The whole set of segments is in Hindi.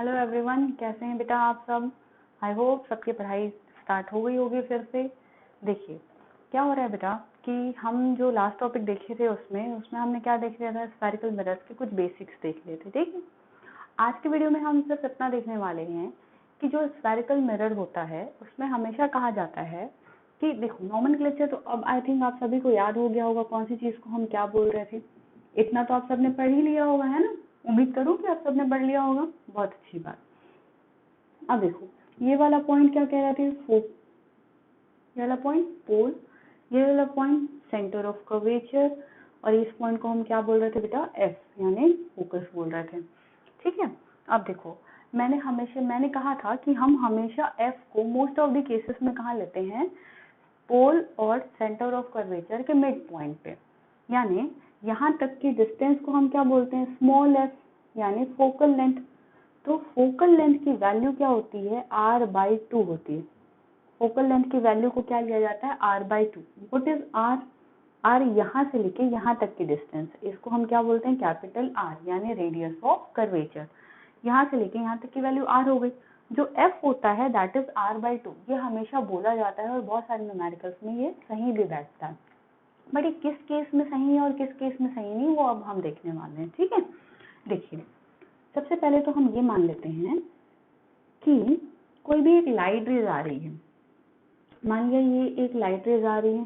हेलो एवरीवन, कैसे हैं बेटा आप सब। आई होप सबकी पढ़ाई स्टार्ट हो गई होगी फिर से। देखिए क्या हो रहा है बेटा कि हम जो लास्ट टॉपिक देखे थे उसमें हमने क्या देख लिया था, स्फेरिकल मिरर्स के कुछ बेसिक्स देख लिए थे। ठीक है, आज के वीडियो में हम सिर्फ इतना देखने वाले हैं कि जो स्फेरिकल मिरर होता है उसमें हमेशा कहा जाता है कि देखो नॉमेनक्लेचर तो अब आई थिंक आप सभी को याद हो गया होगा कौन सी चीज को हम क्या बोल रहे थे। इतना तो आप सबने पढ़ ही लिया होगा, है ना। उम्मीद करूं कि आप सबने पढ़ लिया होगा, बहुत अच्छी बात। अब देखो ये वाला पॉइंट क्या कह रहे थे, ये वाला पॉइंट पोल, ये वाला पॉइंट सेंटर ऑफ कर्वेचर, और इस पॉइंट को हम क्या बोल रहे थे बेटा, एफ यानी फोकस बोल रहे थे। ठीक है, अब देखो मैंने कहा था कि हम हमेशा एफ को मोस्ट ऑफ द केसेस में कहाँ लेते हैं, पोल और सेंटर ऑफ कर्वेचर के मिड पॉइंट पे, यानी यहाँ तक की डिस्टेंस को हम क्या बोलते हैं, स्मॉल एफ यानी फोकल लेंथ। तो फोकल लेंथ की वैल्यू क्या होती है, r/2 होती है। फोकल लेंथ की वैल्यू को क्या लिया जाता है, r/2। What is r? r यहाँ से लेके यहाँ तक की डिस्टेंस, इसको हम क्या बोलते हैं, कैपिटल R यानी रेडियस ऑफ कर्वेचर। यहाँ से लेके यहाँ तक की वैल्यू r हो गई। जो f होता है दैट इज r/2। ये हमेशा बोला जाता है और बहुत सारे न्यूमेरिकल्स में ये सही भी बैठता है, बट ये किस केस में सही है और किस केस में सही नहीं वो अब हम देखने वाले हैं। ठीक है, देखिए सबसे पहले तो हम ये मान लेते हैं कि कोई भी एक लाइट रेज आ रही है। मान लिया ये एक लाइट रेज आ रही है,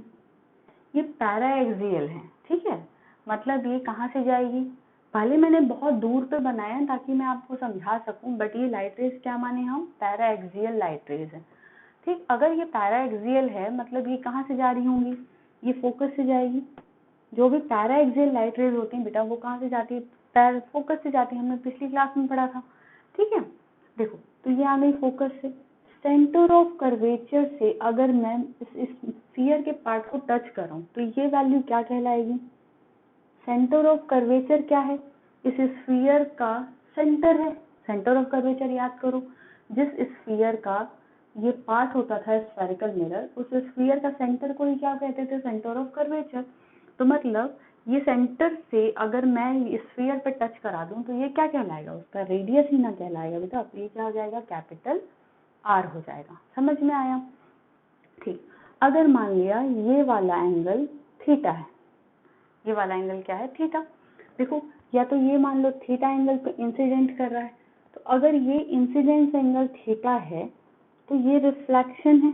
ये पैराएक्सियल है। ठीक है, मतलब ये कहाँ से जाएगी, पहले मैंने बहुत दूर पे बनाया है ताकि मैं आपको समझा सकूं, बट ये लाइट रेज क्या माने हम, पैराएक्सियल लाइट रेज है। ठीक, अगर ये पैराएक्सियल है मतलब ये कहाँ से जा रही होंगी, ये फोकस से जाएगी। जो भी पैराएक्सियल लाइट रेज होती है बेटा वो कहाँ से जाती है, फोकस से जाती है, हमने पिछली क्लास में पढ़ा था। ठीक है, देखो तो ये आ गई फोकस से। सेंटर ऑफ कर्वेचर से अगर मैं इस स्फीयर के पार्ट को टच कर रहा हूँ तो ये वैल्यू क्या कहलाएगी, सेंटर ऑफ कर्वेचर क्या है, इस स्फीयर का सेंटर है। सेंटर ऑफ कर्वेचर याद करो, जिस स्फीयर का ये पार्ट होता था स्फेरिकल मिरर, उस स्फीयर का सेंटर को ही क्या कहते थे, सेंटर ऑफ कर्वेचर। तो मतलब ये सेंटर से अगर मैं स्फीयर पे टच करा दूं तो ये क्या कहलाएगा, उसका रेडियस ही ना कहलाएगा बेटा, तो ये क्या हो जाएगा, कैपिटल R हो जाएगा। समझ में आया। ठीक, अगर मान लिया ये वाला एंगल थीटा है, ये वाला एंगल क्या है, थीटा। देखो या तो ये मान लो थीटा एंगल पे इंसिडेंट कर रहा है, तो अगर ये इंसिडेंस एंगल थीटा है तो ये रिफ्लेक्शन है,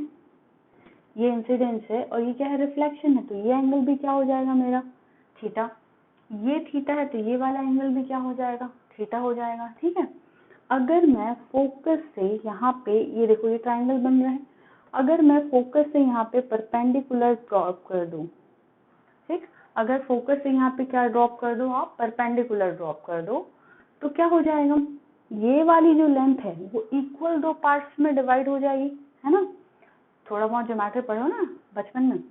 ये इंसिडेंस है और ये क्या है, रिफ्लेक्शन है, तो ये एंगल भी क्या हो जाएगा मेरा, थीटा। ये थीटा है तो ये वाला एंगल भी क्या हो जाएगा, थीटा हो जाएगा। ठीक है, अगर मैं फोकस से यहाँ पे, ये देखो ये ट्राइंगल बन रहा है, अगर मैं फोकस से यहाँ पे परपेंडिकुलर ड्रॉप कर दूं, ठीक, अगर फोकस से यहाँ पे क्या ड्रॉप कर दो आप, परपेंडिकुलर ड्रॉप कर दो, तो क्या हो जाएगा, ये वाली जो लेंथ है वो इक्वल दो पार्ट्स में डिवाइड हो जाएगी, है ना। थोड़ा बहुत ज्योमेट्री पढ़ो ना बचपन में,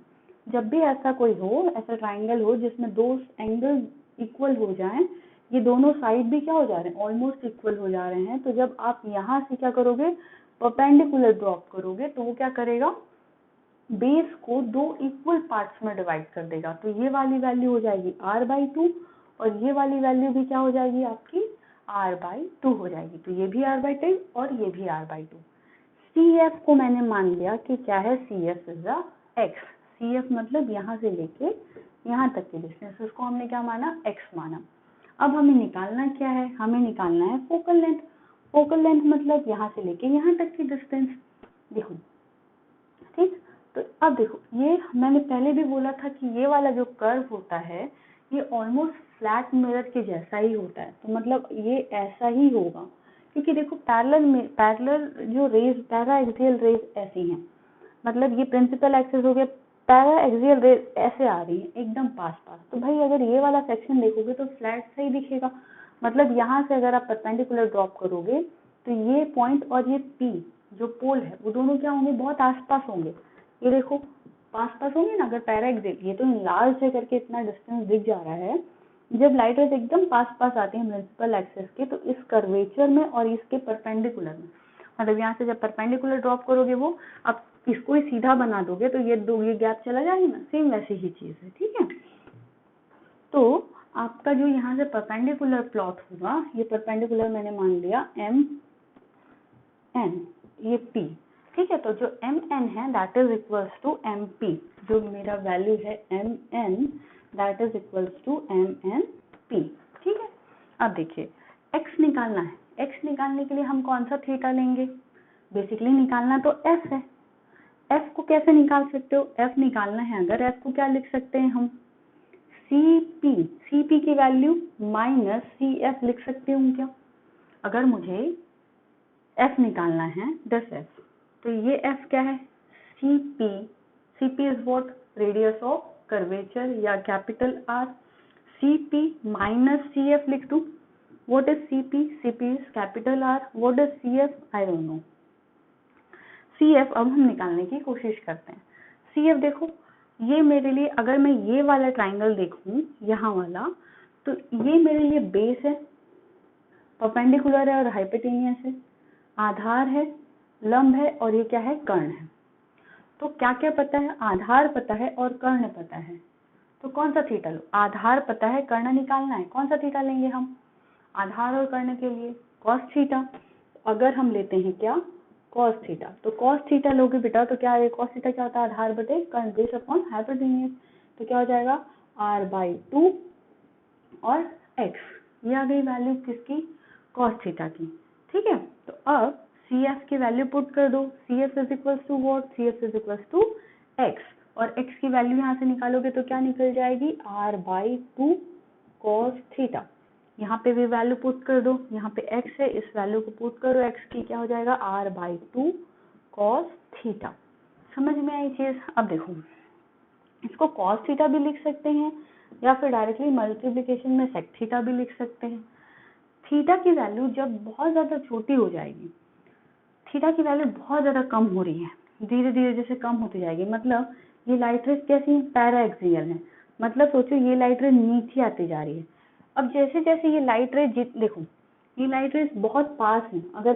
जब भी ऐसा कोई हो, ऐसा ट्राइंगल हो जिसमें दो एंगल इक्वल हो जाएं, ये दोनों साइड भी क्या हो जा रहे हैं, ऑलमोस्ट इक्वल हो जा रहे हैं, तो जब आप यहाँ से क्या करोगे, परपेंडिकुलर ड्रॉप करोगे तो वो क्या करेगा, बेस को दो इक्वल पार्ट्स में डिवाइड कर देगा। तो ये वाली वैल्यू हो जाएगी r/2 और ये वाली वैल्यू भी क्या हो जाएगी आपकी, r/2 हो जाएगी। तो ये भी r/2 और ये भी r/2। CF को मैंने मान लिया कि क्या है, CF is the x। CF मतलब यहाँ से लेके यहाँ तक की डिस्टेंस, उसको हमने क्या माना, x माना। अब हमें निकालना क्या है, हमें निकालना है फोकल लेंथ। फोकल लेंथ मतलब यहाँ से लेके यहाँ तक की डिस्टेंस। देखो ठीक, तो अब देखो ये मैंने पहले भी बोला था कि ये वाला जो कर्व होता है ये ऑलमोस्ट फ्लैट मिरर के जैसा ही होता है, तो मतलब ये ऐसा ही होगा, क्योंकि देखो पैरेलल जो रेज, पैराएक्सियल रेज ऐसी हैं, मतलब ये प्रिंसिपल एक्सिस हो गया, पैराएक्सियल रेज ऐसे आ रही है एकदम पास पास। तो भाई अगर ये वाला सेक्शन देखोगे तो फ्लैट सही दिखेगा, मतलब यहाँ से अगर आप परपेंडिकुलर ड्रॉप करोगे तो ये पॉइंट और ये P जो पोल है वो दोनों क्या होंगे, बहुत आसपास होंगे। ये देखो पास पास होंगे ना, अगर पैराएक्सियल, ये तो लार्ज से करके इतना डिस्टेंस दिख जा रहा है, जब लाइट रेज एकदम पास पास आती है प्रिंसिपल एक्सिस के, तो इस कर्वेचर में और इसके परपेंडिकुलर में, मतलब यहाँ से जब परपेंडिकुलर ड्रॉप करोगे वो, अब इसको ही सीधा बना दोगे तो ये दो, ये गैप चला जाएगा ना, सेम वैसी ही चीज है। ठीक है, तो आपका जो यहाँ से परपेंडिकुलर प्लॉट होगा, ये परपेंडिकुलर मैंने मान लिया M एन, ये पी, ठीक है। तो जो एम एन है that is equals to M P, जो मेरा वैल्यू है M N that is equals to M N P, ठीक है। अब देखिए एक्स निकालना है, एक्स निकालने के लिए हम कौन सा थीटा लेंगे, बेसिकली निकालना तो एफ है। एफ को कैसे निकाल सकते हो, एफ निकालना है अगर एफ को क्या लिख सकते हैं हम, सी पी, सी पी की वैल्यू माइनस सी एफ लिख सकती हूँ क्या। अगर मुझे एफ निकालना है 10f, तो ये एफ क्या है, C P, C P is what, radius of curvature या capital R, C P minus C F लिख दूं, what is C P, C P is capital R, what is C F, I don't know. C F अब हम निकालने की कोशिश करते हैं। सी एफ देखो, ये मेरे लिए, अगर मैं ये वाला ट्राइंगल देखूं यहाँ वाला, तो ये मेरे लिए बेस है, परपेंडिकुलर है और हाइपोटेनियस है, आधार है, लंब है और ये क्या है, कर्ण है। तो क्या क्या पता है, आधार पता है और कर्ण पता है, तो कौन सा थीटा लो, आधार पता है, कर्ण निकालना है, कौन सा थीटा लेंगे हम, आधार और कर्ण के लिए कॉस थीटा। अगर हम लेते हैं क्या, कॉस थीटा, तो कॉस थीटा लोगे बेटा तो क्या है, कॉस थीटा क्या होता है, आधार बटे कर्ण बेस अपॉन हाइपोटेनियस, तो क्या हो जाएगा r/2 और x, ये आ गई वैल्यू किसकी, कॉस थीटा की, ठीक है। तो अब सी एफ की वैल्यू पुट कर दो, C F is equals to what, C F is equals to X, और x की वैल्यू यहाँ से निकालोगे तो क्या निकल जाएगी, r/2 कॉस थीटा। यहाँ पे भी वैल्यू पुट कर दो, यहाँ पे x है, इस वैल्यू को पुट करो, x की क्या हो जाएगा, r/2 कॉस थीटा। समझ में आई चीज। अब देखो इसको कॉस थीटा भी लिख सकते हैं या फिर डायरेक्टली मल्टीप्लिकेशन में सेक थीटा भी लिख सकते हैं। थीटा की वैल्यू जब बहुत ज्यादा छोटी हो जाएगी, थीटा की वैल्यू बहुत ज्यादा कम हो रही है, धीरे धीरे जैसे कम होती जाएगी, मतलब ये लाइट रेज कैसी है, पैराएक्सियल है, मतलब सोचो ये लाइट रेज नीचे आती जा रही है। अब जैसे जैसे ये लाइट रेज, देखो ये लाइट रेज बहुत पास है, अगर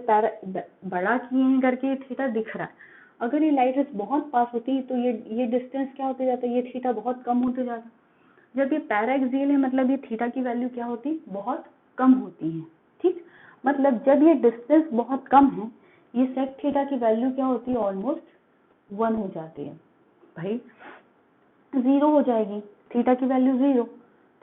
बड़ा किए हैं करके ये थीटा दिख रहा है, अगर ये लाइट रेज बहुत पास होती तो ये डिस्टेंस क्या होते जाता है, ये थीटा बहुत कम होते जाता। जब ये पैराएक्सियल है मतलब ये थीटा की वैल्यू क्या होती, बहुत कम होती है, ठीक। मतलब जब ये डिस्टेंस बहुत कम है, ये सेक थीटा की वैल्यू क्या होती है, ऑलमोस्ट 1 हो जाती है, भाई 0 हो जाएगी, थीटा की वैल्यू 0,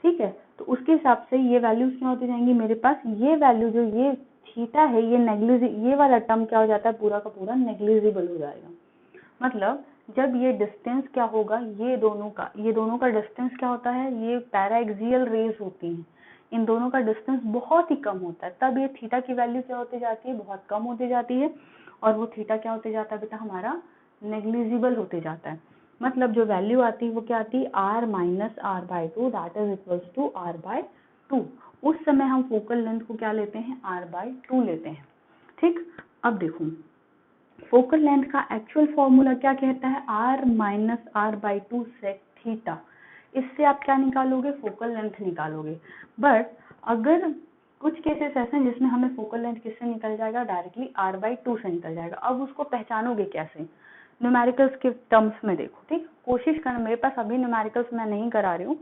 ठीक है। तो उसके हिसाब से ये वैल्यूज क्या होती जाएंगी मेरे पास, ये वैल्यू जो ये थीटा है ये नेग्लिजिबल, ये वाला टर्म क्या हो जाता है, पूरा का पूरा नेग्लिजिबल हो जाएगा। मतलब जब ये डिस्टेंस क्या होगा, ये दोनों का डिस्टेंस क्या होता है, ये पैराएक्सियल रेज होती हैं, इन दोनों का डिस्टेंस बहुत ही कम होता है, तब ये थीटा की वैल्यू क्या होती जाती है, बहुत कम होती जाती है, और वो थीटा क्या होते जाता है बेटा, हमारा नेग्लिजिबल होते जाता है। मतलब जो वैल्यू आती है वो क्या आती है, r-r/2 that is equals to r/2। उस समय हम फोकल लेंथ को क्या लेते हैं, r/2 लेते हैं, ठीक। अब देखो फोकल लेंथ का एक्चुअल फॉर्मूला क्या कहता है, r-r/2 सेक थीटा। इससे आप क्या निकालोगे, फोकल लेंथ निकालोगे। बट अगर कुछ केसेस ऐसे हैं जिसमें हमें फोकल लेंथ किससे निकल जाएगा, डायरेक्टली r/2 से निकल जाएगा। अब उसको पहचानोगे कैसे, न्यूमेरिकल्स के टर्म्स में देखो, ठीक। कोशिश करना, मेरे पास अभी न्यूमेरिकल्स मैं नहीं करा रही हूँ,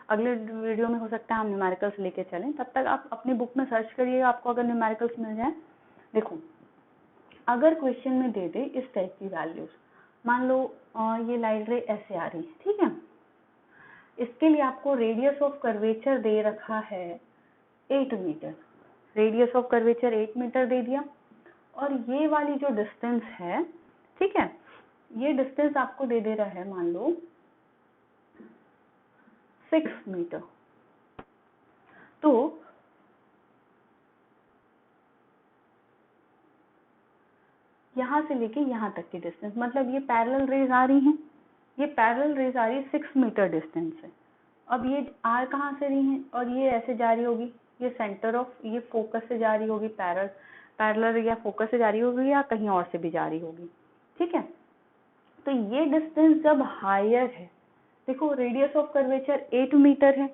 अगले वीडियो में हो सकता है हम न्यूमेरिकल्स लेके चलें, तब तक आप अपनी बुक में सर्च करिएगा, आपको अगर न्यूमेरिकल्स मिल जाए। देखो अगर क्वेश्चन में दे दे इस टाइप की वैल्यूज, मान लो ये लाइट रे ऐसे आ रही है, ठीक है, इसके लिए आपको रेडियस ऑफ कर्वेचर दे रखा है 8 metre, radius of curvature 8 metre दे दिया, और ये वाली जो डिस्टेंस है, ठीक है, ये डिस्टेंस आपको दे रहा है मान लो 6 मीटर। तो यहाँ से लेके यहाँ तक की डिस्टेंस, मतलब ये पैरेलल रेज आ रही हैं, ये पैरेलल रेज आ रही है 6 मीटर डिस्टेंस से। अब ये आर कहाँ से रही है, और ये ऐसे जा रही होगी, ये सेंटर ऑफ, ये फोकस से जा रही होगी, पैरेलल या फोकस से जा रही होगी या कहीं और से भी जा रही होगी, ठीक है। तो ये डिस्टेंस जब हायर है, देखो रेडियस ऑफ कर्वेचर 8 मीटर है,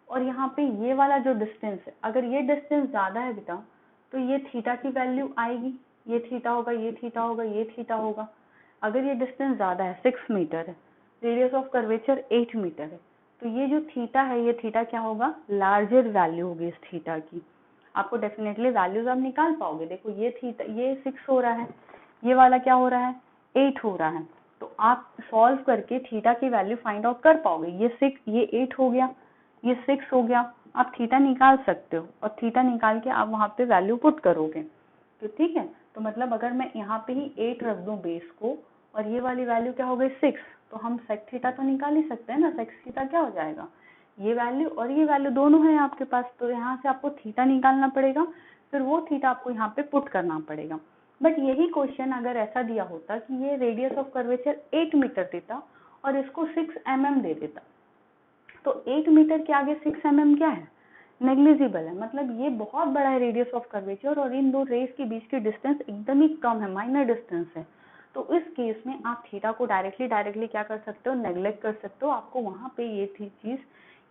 और यहाँ पे ये वाला जो डिस्टेंस है, अगर ये डिस्टेंस ज्यादा है बेटा तो ये थीटा की वैल्यू आएगी, ये थीटा होगा, ये थीटा होगा, ये थीटा होगा। अगर ये डिस्टेंस ज्यादा है, 6 मीटर है, रेडियस ऑफ कर्वेचर 8 मीटर है, तो ये जो थीटा है, ये थीटा क्या होगा, लार्जर वैल्यू होगी इस थीटा की। आपको डेफिनेटली वैल्यूज आप निकाल पाओगे। देखो ये थीटा, ये 6 हो रहा है, ये वाला क्या हो रहा है 8 हो रहा है, तो आप सॉल्व करके थीटा की वैल्यू फाइंड आउट कर पाओगे। ये 6, ये 8 हो गया, ये 6 हो गया, आप थीटा निकाल सकते हो और थीटा निकाल के आप वहां पे वैल्यू पुट करोगे। तो ठीक है, तो मतलब अगर मैं यहाँ पे ही 8 रख दूं बेस को और ये वाली वैल्यू क्या हो गई 6, तो हम सेक थीटा तो निकाल ही सकते हैं ना। सेक थीटा क्या हो जाएगा, ये वैल्यू और ये वैल्यू दोनों है आपके पास, तो यहाँ से आपको थीटा निकालना पड़ेगा, फिर वो थीटा आपको यहाँ पे पुट करना पड़ेगा। बट यही क्वेश्चन अगर ऐसा दिया होता कि ये रेडियस ऑफ कर्वेचर 8 मीटर देता और इसको 6 mm दे देता, तो 8 मीटर के आगे 6 mm क्या है, नेग्लिजिबल है। मतलब ये बहुत बड़ा है रेडियस ऑफ कर्वेचर और इन दो रेस के बीच की डिस्टेंस एकदम ही कम है, माइनर डिस्टेंस है। तो इस केस में आप थीटा को डायरेक्टली क्या कर सकते हो, नेग्लेक्ट कर सकते हो। आपको वहां पे ये थी चीज,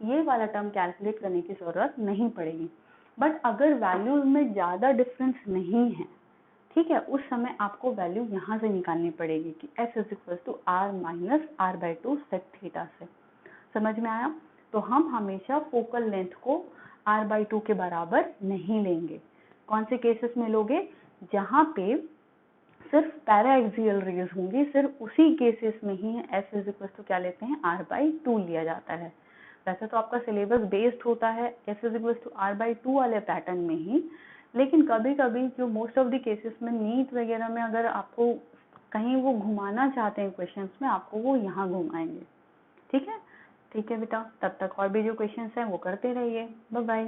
ये वाला टर्म कैलकुलेट करने की जरूरत नहीं पड़ेगी। बट अगर वैल्यूज में ज्यादा डिफरेंस नहीं है, ठीक है, उस समय आपको वैल्यू यहाँ से निकालनी पड़ेगी कि s is equal to r minus r/2 sec theta से। समझ में आया? तो हम हमेशा फोकल लेंथ को r/2 के बराबर नहीं लेंगे। कौन से केसेस में लोगे, जहां पे सिर्फ पैराएक्सियल रेज होंगी, सिर्फ उसी केसेस में ही s इज इक्वल टू क्या लेते हैं, r/2 लिया जाता है। वैसे तो आपका सिलेबस बेस्ड होता है s is equal to r/2 वाले पैटर्न में ही, लेकिन कभी कभी जो मोस्ट ऑफ द केसेस में नीट वगैरह में अगर आपको कहीं वो घुमाना चाहते हैं क्वेश्चंस में, आपको वो यहाँ घुमाएंगे। ठीक है बेटा, तब तक और भी जो क्वेश्चंस हैं वो करते रहिए। Bye bye.